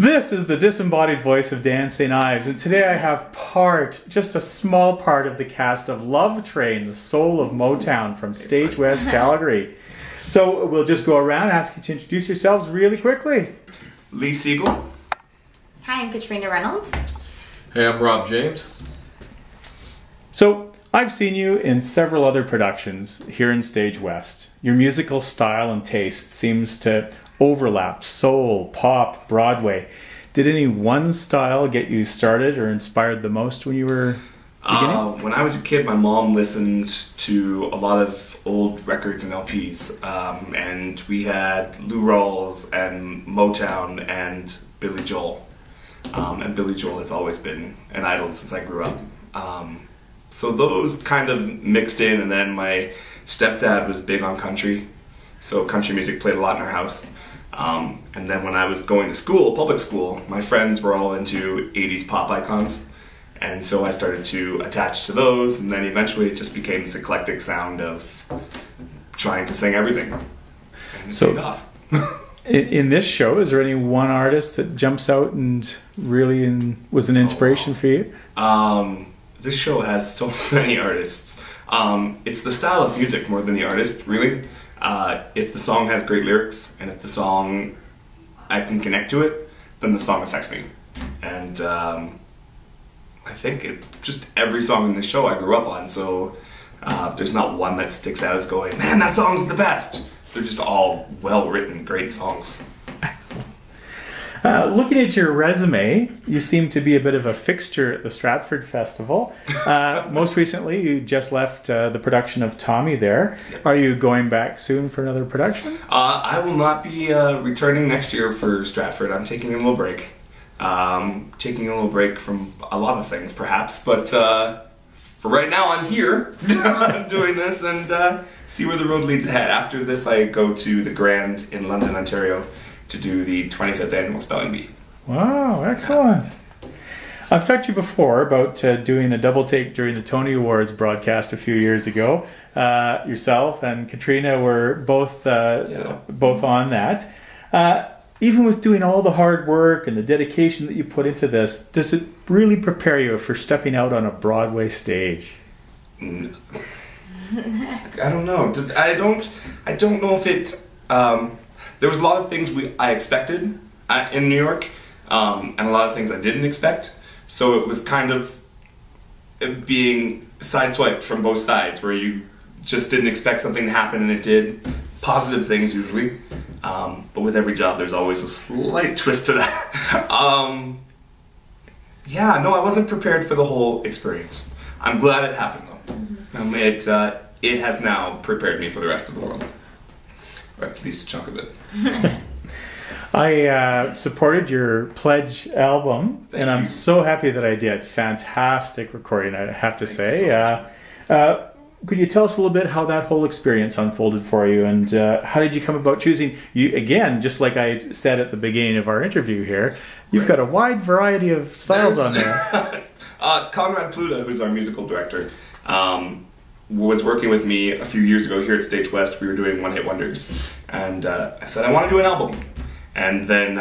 This is the disembodied voice of Dan St.Yves, and today I have just a small part of the cast of Love Train, the soul of Motown from St.Yves, Calgary. So we'll just go around and ask you to introduce yourselves really quickly. Lee Siegel. Hi, I'm Katrina Reynolds. Hey, I'm Rob James. So I've seen you in several other productions here in St.Yves. Your musical style and taste seems to overlap soul, pop, Broadway. Did any one style get you started or inspired the most when you were beginning? When I was a kid, my mom listened to a lot of old records and LPs, and we had Lou Rawls and Motown and Billy Joel. And Billy Joel has always been an idol since I grew up. So those kind of mixed in, and then my stepdad was big on country, so country music played a lot in our house. And then when I was going to school, public school, my friends were all into 80s pop icons, and so I started to attach to those, and then eventually it just became this eclectic sound of trying to sing everything, and it paid off. In this show, is there any one artist that jumps out and really was an inspiration for you? This show has so many artists. It's the style of music more than the artist, really. If the song has great lyrics, and if the song, I can connect to it, then the song affects me. And I think just every song in the show I grew up on, so there's not one that sticks out as going, man, that song's the best. They're just all well-written, great songs. Looking at your resume, you seem to be a bit of a fixture at the Stratford Festival. Most recently, you just left the production of Tommy there. Yes. Are you going back soon for another production? I will not be returning next year for Stratford. I'm taking a little break. Taking a little break from a lot of things, perhaps, but for right now, I'm here doing this and see where the road leads ahead. After this, I go to the Grand in London, Ontario, to do the 25th annual Spelling Bee. Wow, excellent. I've talked to you before about doing a double take during the Tony Awards broadcast a few years ago. Yourself and Katrina were both on that. Even with doing all the hard work and the dedication that you put into this, does it really prepare you for stepping out on a Broadway stage? I don't know. I don't know if it... There was a lot of things I expected in New York, and a lot of things I didn't expect. So it was kind of being sideswiped from both sides, where you just didn't expect something to happen and it did. Positive things usually, but with every job there's always a slight twist to that. Yeah, no, I wasn't prepared for the whole experience. I'm glad it happened though. Mm-hmm. It has now prepared me for the rest of the world. Or at least a chunk of it. I supported your Pledge album, and I'm so happy that I did. Fantastic recording, I have to say. Could you tell us a little bit how that whole experience unfolded for you, and how did you come about choosing? You again, just like I said at the beginning of our interview here, you've got a wide variety of styles on there. Conrad Pluta, who's our musical director, was working with me a few years ago here at Stage West. We were doing One Hit Wonders, and I said I want to do an album. And then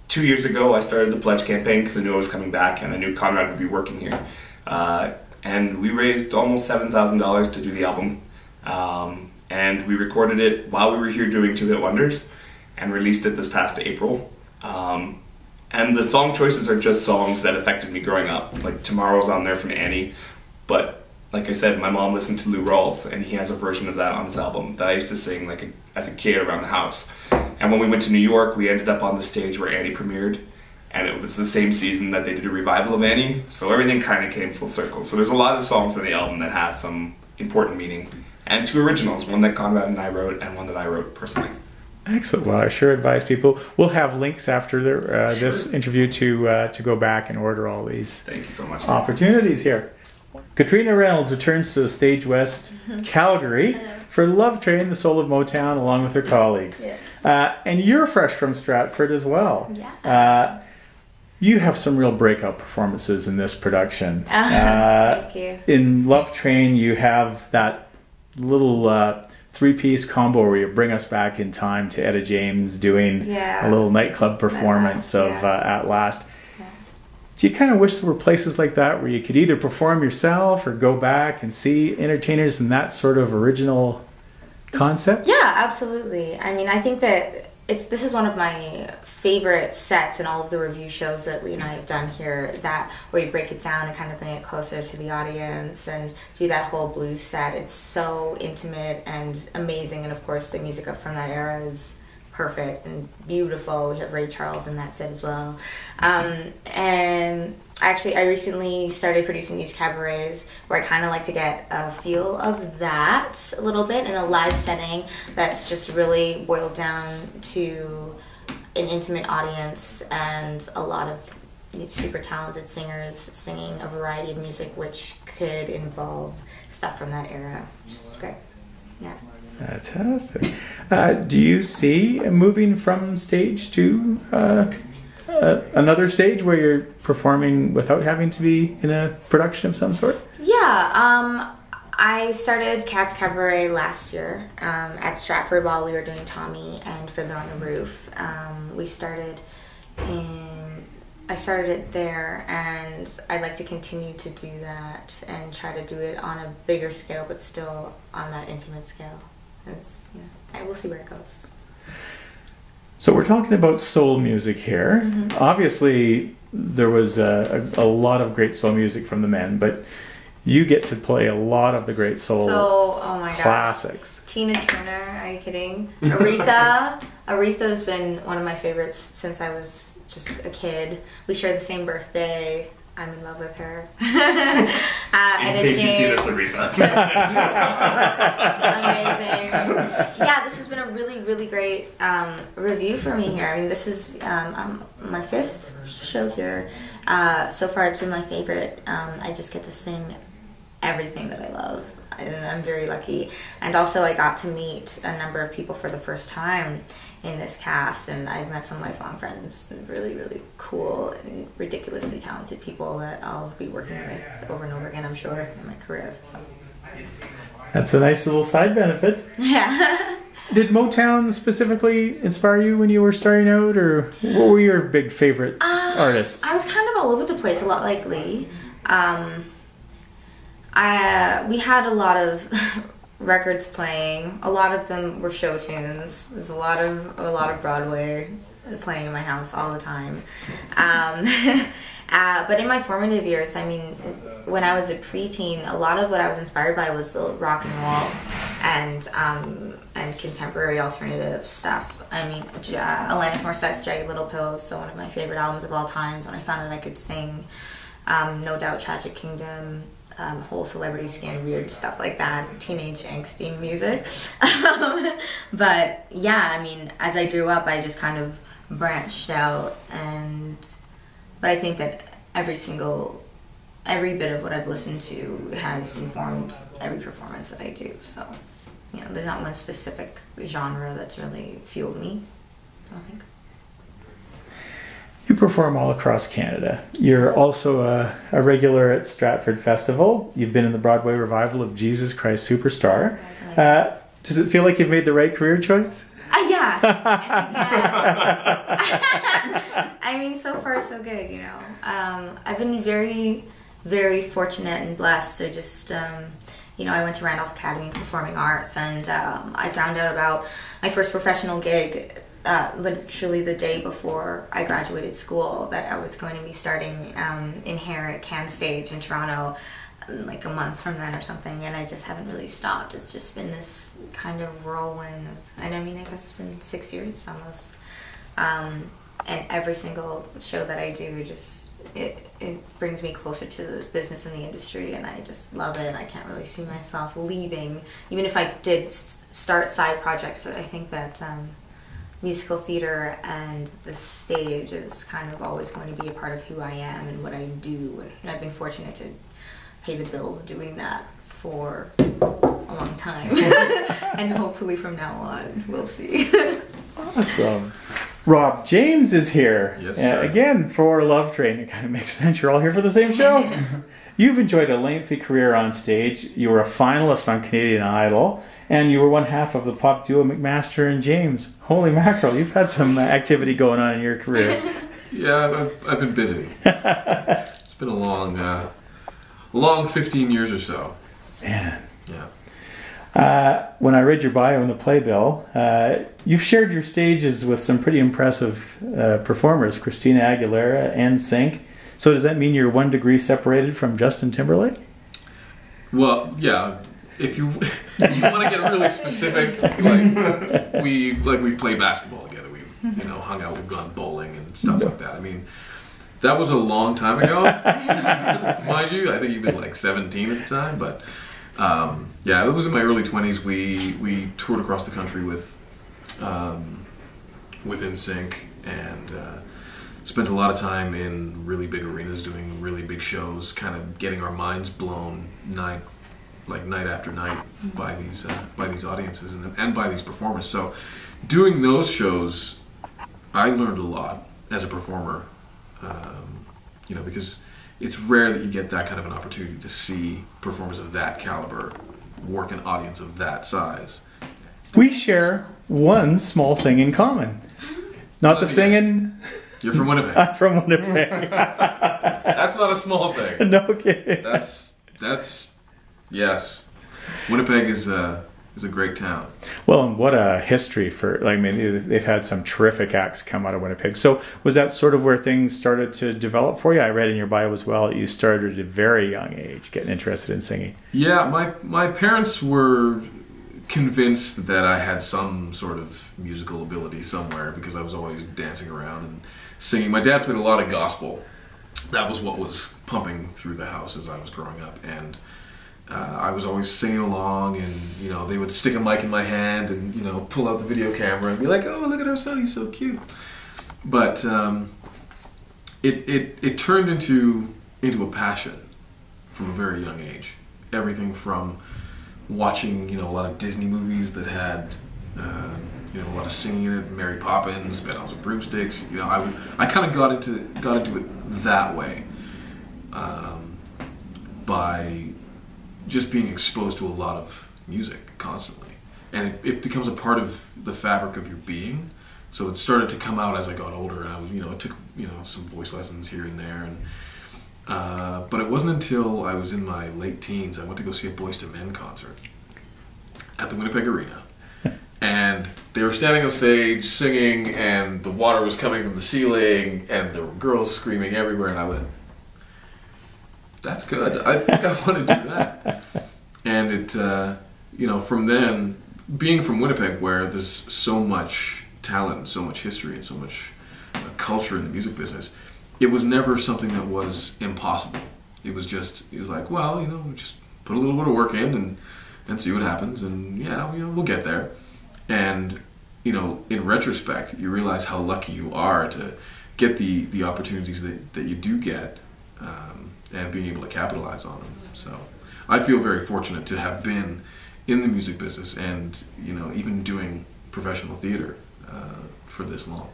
2 years ago I started the Pledge campaign because I knew I was coming back and I knew Conrad would be working here. And we raised almost $7,000 to do the album, and we recorded it while we were here doing Two Hit Wonders and released it this past April. And the song choices are just songs that affected me growing up. Like Tomorrow's on there from Annie, but like I said, my mom listened to Lou Rawls, and he has a version of that on his album that I used to sing as a kid around the house. And when we went to New York, we ended up on the stage where Annie premiered, and it was the same season that they did a revival of Annie, so everything kind of came full circle. So there's a lot of songs on the album that have some important meaning, and two originals, one that Conrad and I wrote, and one that I wrote personally. Excellent. Well, I sure advise people. We'll have links after this interview to go back and order all these. Thank you so much. Opportunities here. Katrina Reynolds returns to the Stage West, Calgary, for Love Train, the soul of Motown, along with her colleagues. Yes. And you're fresh from Stratford as well. Yeah. You have some real breakout performances in this production. Thank you. In Love Train, you have that little three-piece combo where you bring us back in time to Etta James doing a little nightclub performance of At Last. Yeah. Do you kind of wish there were places like that where you could either perform yourself or go back and see entertainers in that sort of original concept? Yeah, absolutely. I mean, I think that this is one of my favorite sets in all of the review shows that Lee and I have done here, that where you break it down and kind of bring it closer to the audience and do that whole blues set. It's so intimate and amazing, and of course the music up from that era is perfect and beautiful. We have Ray Charles in that set as well. And actually, I recently started producing these cabarets where I kind of like to get a feel of that a little bit in a live setting that's just really boiled down to an intimate audience and a lot of super talented singers singing a variety of music, which could involve stuff from that era, which is great. Yeah. Fantastic. Do you see moving from stage to another stage where you're performing without having to be in a production of some sort? Yeah, I started Cat's Cabaret last year at Stratford while we were doing Tommy and Fiddler on the Roof. I started it there, and I'd like to continue to do that and try to do it on a bigger scale, but still on that intimate scale. I will see where it goes. So we're talking about soul music here. Mm-hmm. Obviously, there was a lot of great soul music from the men, but you get to play a lot of the great soul oh my classics. Gosh. Tina Turner, are you kidding? Aretha's been one of my favorites since I was just a kid. We share the same birthday. I'm in love with her. In case you see this, Aretha. Amazing. Yeah, this has been a really, really great review for me here. I mean, this is my 5th show here. So far, it's been my favorite. I just get to sing everything that I love, and I'm very lucky. And also, I got to meet a number of people for the first time in this cast, and I've met some lifelong friends, really, really cool and ridiculously talented people that I'll be working with over and over again, I'm sure, in my career. So that's a nice little side benefit. Yeah. Did Motown specifically inspire you when you were starting out, or what were your big favorite artists? I was kind of all over the place, a lot like Lee. We had a lot of records playing. A lot of them were show tunes. There's a lot of Broadway playing in my house all the time. But in my formative years, I mean, when I was a preteen, a lot of what I was inspired by was the rock and roll and contemporary alternative stuff. I mean, Alanis Morissette's Jagged Little Pills, so one of my favorite albums of all times. When I found out I could sing, no doubt, Tragic Kingdom, whole celebrity skin, weird stuff like that, teenage angsty music. But yeah, I mean, as I grew up, I just kind of branched out, but I think that every bit of what I've listened to has informed every performance that I do. So, you know, there's not one specific genre that's really fueled me, I don't think. You perform all across Canada. You're also a regular at Stratford Festival. You've been in the Broadway revival of Jesus Christ Superstar. Does it feel like you've made the right career choice? Yeah. I mean, so far so good, you know. I've been very, very fortunate and blessed. So just, you know, I went to Randolph Academy of Performing Arts, and I found out about my first professional gig literally the day before I graduated school, that I was going to be starting in hair at Can Stage in Toronto like a month from then or something, and I just haven't really stopped. It's just been this kind of whirlwind and I mean, I guess it's been 6 years almost, and every single show that I do, just it brings me closer to the business and the industry, and I just love it. I can't really see myself leaving, even if I did start side projects. I think that musical theater and the stage is kind of always going to be a part of who I am and what I do, and I've been fortunate to pay the bills doing that for a long time. And hopefully from now on, we'll see. Awesome. Rob James is here. Yes, sir. Again, for Love Train. It kind of makes sense. You're all here for the same show. You've enjoyed a lengthy career on stage. You were a finalist on Canadian Idol. And you were one half of the pop duo McMaster and James. Holy mackerel, you've had some activity going on in your career. Yeah, I've been busy. It's been a long 15 years or so. Man. Yeah. When I read your bio in the playbill, you've shared your stages with some pretty impressive performers, Christina Aguilera, nsync. So does that mean you're 1 degree separated from Justin Timberlake? Well, yeah. If you want to get really specific, like we've played basketball together. We've hung out. We've gone bowling and stuff like that. I mean, that was a long time ago, mind you. I think he was like 17 at the time, but yeah, it was in my early 20s. We toured across the country with nsync and spent a lot of time in really big arenas doing really big shows, kind of getting our minds blown night after night by these audiences and by these performers. So doing those shows, I learned a lot as a performer, because it's rare that you get that kind of an opportunity to see performers of that caliber work an audience of that size. We share one small thing in common. Not the singing. You're from Winnipeg. I'm from Winnipeg. That's not a small thing. No kidding. That's yes. Winnipeg is a great town. Well, and what a history for, I mean, they've had some terrific acts come out of Winnipeg. So was that sort of where things started to develop for you? I read in your bio as well that you started at a very young age getting interested in singing. Yeah, my parents were convinced that I had some sort of musical ability somewhere because I was always dancing around and singing. My dad played a lot of gospel. That was what was pumping through the house as I was growing up, and I was always singing along, and they would stick a mic in my hand and pull out the video camera and be like, "Oh, look at our son, he's so cute." But it turned into a passion from a very young age. Everything from watching a lot of Disney movies that had a lot of singing in it, Mary Poppins, Bedknobs and Broomsticks. I kind of got into it that way by just being exposed to a lot of music constantly, and it becomes a part of the fabric of your being. So it started to come out as I got older, and I was I took some voice lessons here and there, and but it wasn't until I was in my late teens I went to go see a Boyz II Men concert at the Winnipeg Arena. And they were standing on stage singing, and the water was coming from the ceiling, and there were girls screaming everywhere, and I went, "That's good. I think I want to do that." And it, from then, being from Winnipeg, where there's so much talent, so much history, and so much culture in the music business, it was never something that was impossible. It was like, well, just put a little bit of work in and see what happens, and yeah, we'll get there. And in retrospect, you realize how lucky you are to get the opportunities that you do get, and being able to capitalize on them. So I feel very fortunate to have been in the music business and even doing professional theater for this long.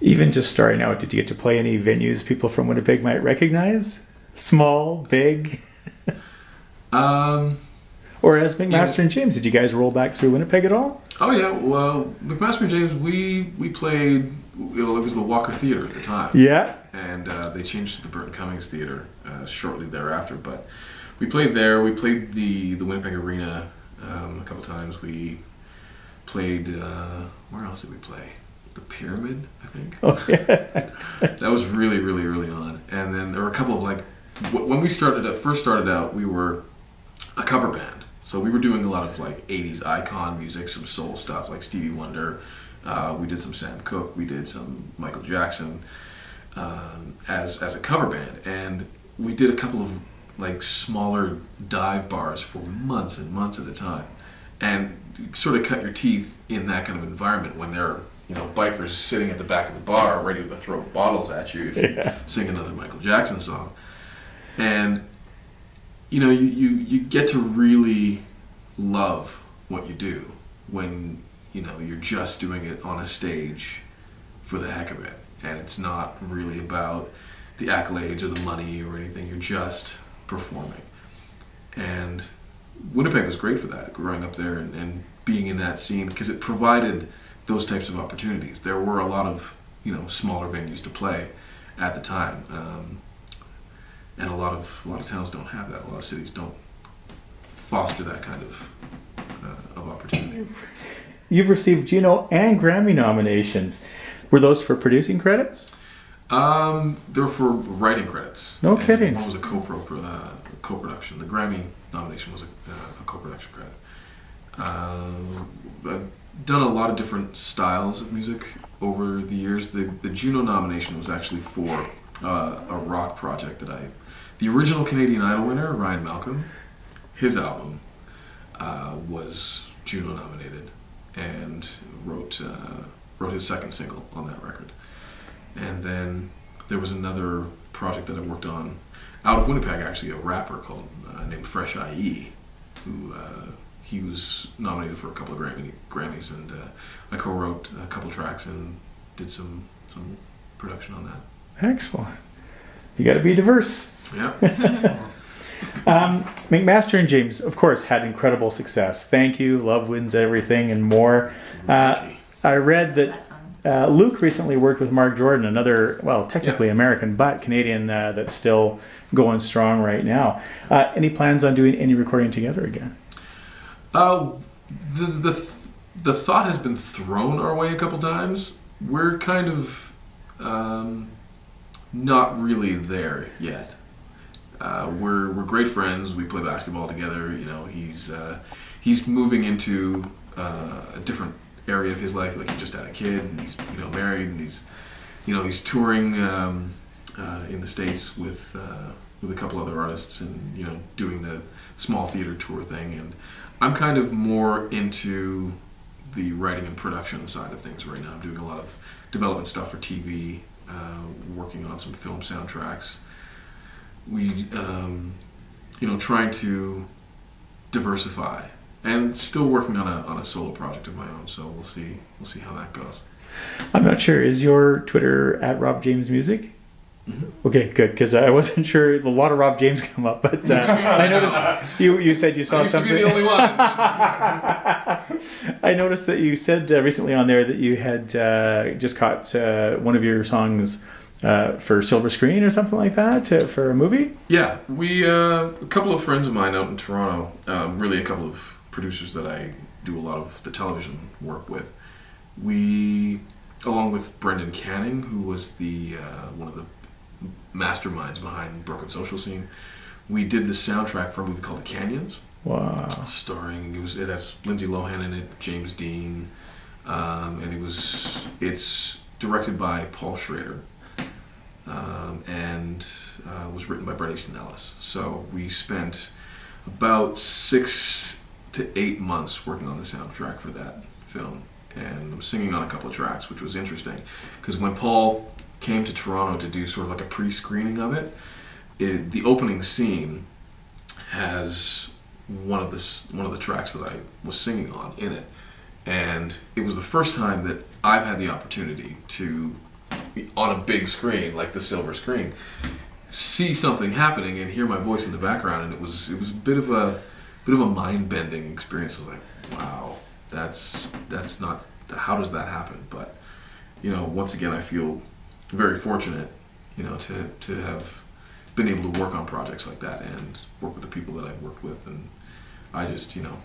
Even just starting out, did you get to play any venues people from Winnipeg might recognize? Small, big? Or as McMaster and James, did you guys roll back through Winnipeg at all? Oh yeah, well, McMaster and James, we played, it was the Walker Theatre at the time. Yeah. And they changed to the Burton Cummings Theatre shortly thereafter, but we played there. We played the Winnipeg Arena a couple times. We played, where else did we play? The Pyramid, I think. Oh, yeah. That was really, really early on. And then there were a couple of when we first started out, we were a cover band. So we were doing a lot of 80s icon music, some soul stuff like Stevie Wonder. We did some Sam Cooke. We did some Michael Jackson as a cover band. And we did a couple of smaller dive bars for months and months at a time. And you sort of cut your teeth in that kind of environment when there are bikers sitting at the back of the bar ready to throw bottles at you if you sing another Michael Jackson song. And you get to really love what you do when you're just doing it on a stage for the heck of it, and it's not really about the accolades or the money or anything. You're just performing, and Winnipeg was great for that, growing up there and being in that scene, because it provided those types of opportunities. There were a lot of, you know, smaller venues to play at the time, and a lot of towns don't have that. A lot of cities don't foster that kind of opportunity. You've received Juno and Grammy nominations. Were those for producing credits? They're for writing credits. No kidding. One was a co-production. The Grammy nomination was a co-production credit. I've done a lot of different styles of music over the years. The Juno nomination was actually for a rock project that the original Canadian Idol winner, Ryan Malcolm, his album was Juno nominated, and wrote his second single on that record. And then there was another project that I worked on out of Winnipeg, actually, a rapper called named Fresh IE, who he was nominated for a couple of Grammys, and I co-wrote a couple tracks and did some production on that. Excellent. You got to be diverse. Yeah. McMaster and James, of course, had incredible success. Thank You, Love Wins Everything, and more. I read that Luke recently worked with Mark Jordan, another, well, technically American, but Canadian, that's still going strong right now. Any plans on doing any recording together again? The thought has been thrown our way a couple times. We're kind of not really there yet. We're great friends. We play basketball together. You know, he's moving into a different area of his life. Like, he just had a kid, and he's, you know, married, and he's touring in the States with a couple other artists, and, you know, doing the small theater tour thing. And I'm kind of more into the writing and production side of things right now. I'm doing a lot of development stuff for TV, working on some film soundtracks. We, you know, trying to diversify, and still working on a solo project of my own. So we'll see how that goes. I'm not sure. Is your Twitter at Rob James Music? Mm-hmm. Okay, good, because I wasn't sure. A lot of Rob James come up, but I noticed you said you saw something. I used to be the only one. I noticed that you said recently on there that you had just caught one of your songs for silver screen or something like that, for a movie. Yeah, we a couple of friends of mine out in Toronto, really a couple of producers that I do a lot of the television work with. We, along with Brendan Canning, who was the one of the masterminds behind Broken Social Scene, we did the soundtrack for a movie called The Canyons. Wow. Starring, it has Lindsay Lohan in it, James Dean, and it's directed by Paul Schrader, and was written by Bret Easton Ellis. So we spent about 6 to 8 months working on the soundtrack for that film, and I'm singing on a couple of tracks, which was interesting, because when Paul came to Toronto to do sort of like a pre-screening of it, the opening scene has one of the tracks that I was singing on in it, and it was the first time that I've had the opportunity to, on a big screen like the silver screen, see something happening and hear my voice in the background, and it was a bit of a mind-bending experience. I was like, wow, that's not, how does that happen? But, you know, once again, I feel very fortunate, you know, to have been able to work on projects like that and work with the people that I've worked with. And I just, you know,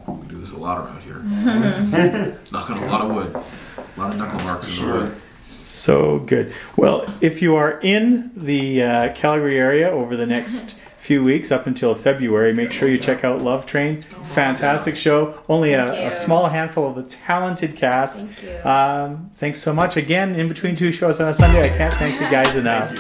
we do this a lot around here. Knock on a lot of wood, a lot of knuckle marks in the wood. So good. Well, if you are in the Calgary area over the next few weeks up until February, make sure you check out Love Train. Fantastic show. Only a small handful of the talented cast. Thank you. Thanks so much. Again, in between two shows on a Sunday, I can't thank you guys enough.